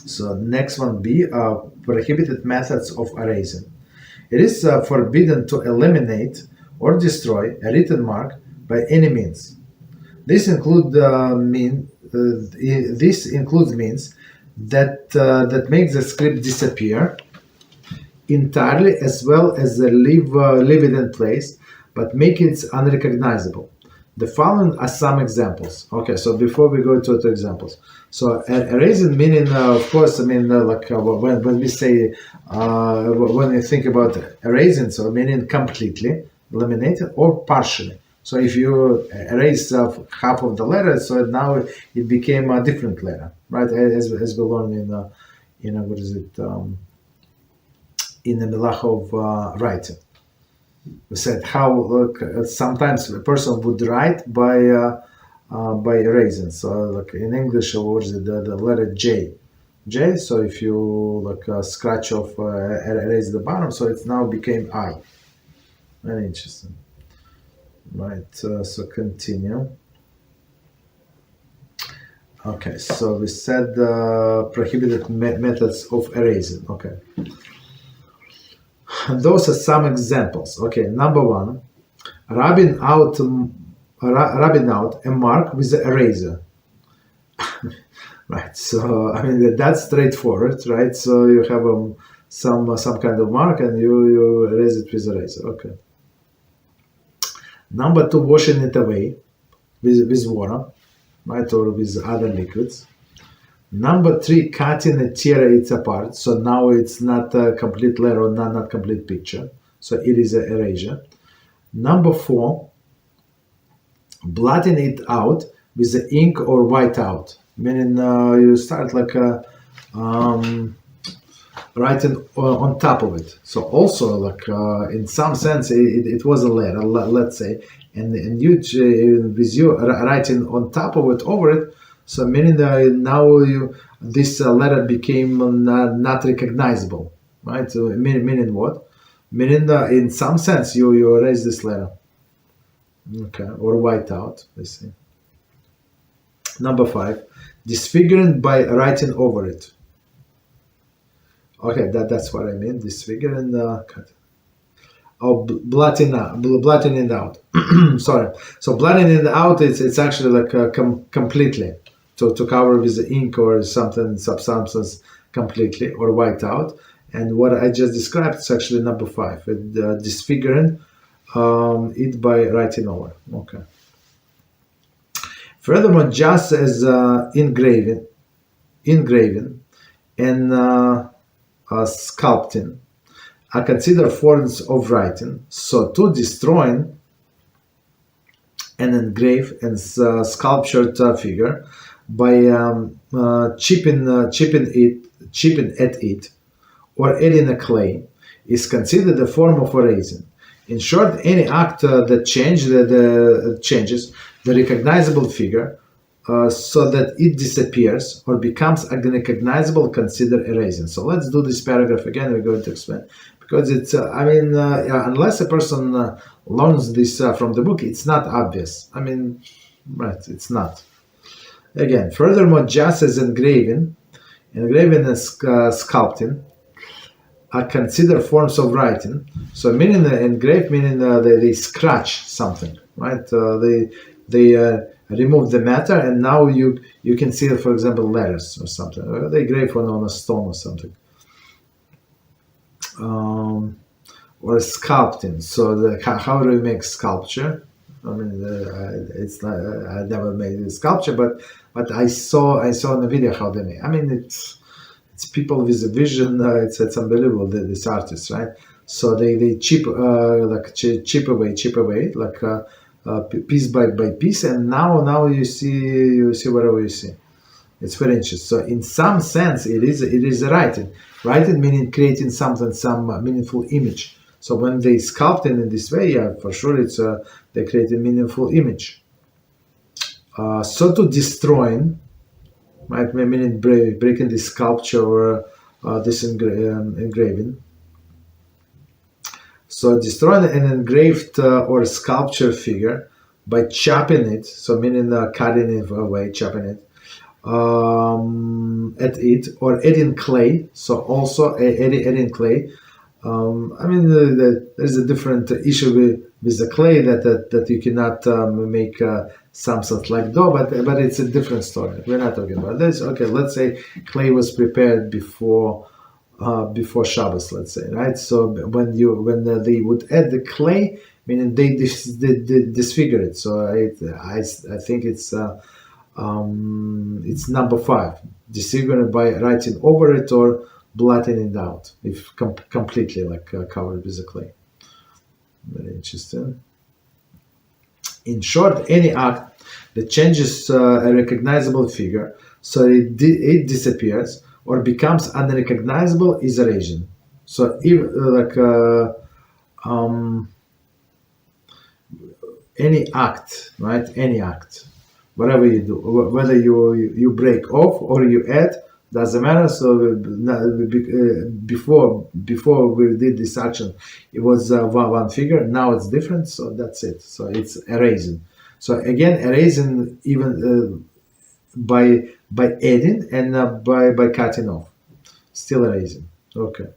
So next one, B, prohibited methods of erasing. It is forbidden to eliminate or destroy a written mark by any means. This includes means that make the script disappear entirely, as well as leave it in place, but make it unrecognizable. The following are some examples. Okay, so before we go to examples, so erasing meaning, of course, I mean when we say when you think about erasing, so meaning completely eliminated or partially. So if you erase half of the letter, so now it became a different letter, right? As we learned in what is it in the Melachah of writing. We said how sometimes a person would write by erasing. So like in English, what is it, the letter J. So if you scratch off, erase the bottom, so it now became I. Very interesting. Right. So continue. Okay. So we said prohibited methods of erasing. Okay. Those are some examples. Okay, number one, rubbing out a mark with the eraser. Right. So I mean that's straightforward, right? So you have some kind of mark and you erase it with eraser. Okay. Number two, washing it away with water, right, or with other liquids. Number three, cutting and tearing it apart. So now it's not a complete letter or not complete picture. So it is an erasure. Number four, blotting it out with the ink or white out. Meaning you start writing on top of it. So also in some sense it was a letter, let's say, and you with you writing on top of it, over it. So meaning that now this letter became not recognizable, right? So meaning what? Meaning that in some sense you erase this letter, okay, or white out. Let's see. Number five, disfiguring by writing over it. Okay, that's what I mean. Disfiguring, cut. Oh, blotting it out. Sorry. So blotting it out, it's actually completely. So to cover with the ink or substance completely, or white out. And what I just described is actually number five, disfiguring it by writing over. Okay. Furthermore, just as engraving and sculpting are considered forms of writing, so too destroying an engraved and sculptured figure by chipping at it or adding a clay is considered a form of erasing. In short, any act that changes the recognizable figure so that it disappears or becomes unrecognizable, considered erasing. So let's do this paragraph again. We're going to explain, because it's unless a person learns this from the book, it's not obvious. I mean, right, it's not. Again, furthermore, just as engraving and sculpting are considered forms of writing. So meaning engrave, meaning they scratch something, right? They remove the matter, and now you can see, for example, letters or something. They engrave on a stone or something. Or sculpting. So how do we make sculpture? I mean, it's not, I never made a sculpture, but I saw in the video how they make. I mean, it's people with a vision. It's unbelievable. These artists, right? So they chip away, piece by piece, and now you see whatever you see. It's very interesting. So in some sense, it is a writing. Writing meaning creating something, some meaningful image. So when they sculpt in this way, yeah, for sure, it's they create a meaningful image. So to destroying, right, meaning breaking this sculpture or this engraving. So destroying an engraved or sculpture figure by chopping it, so meaning cutting it away, chopping it, at it, or adding clay. So also adding clay. There's a different issue with the clay that you cannot make something like dough, but it's a different story. We're not talking about this. Okay, let's say clay was prepared before Shabbos, let's say, right? So when they would add the clay, meaning they disfigure it. So I think it's number 5, disfigure it by writing over it or blotting it out, if completely covered with the clay. Very interesting. In short, any act that changes a recognizable figure so it disappears or becomes unrecognizable is erasure. So if any act, right? Any act, whatever you do, whether you break off or you add, doesn't matter. So before we did this action, it was one figure. Now it's different. So that's it. So it's erasing. So again, erasing even by adding and by cutting off, still erasing. Okay.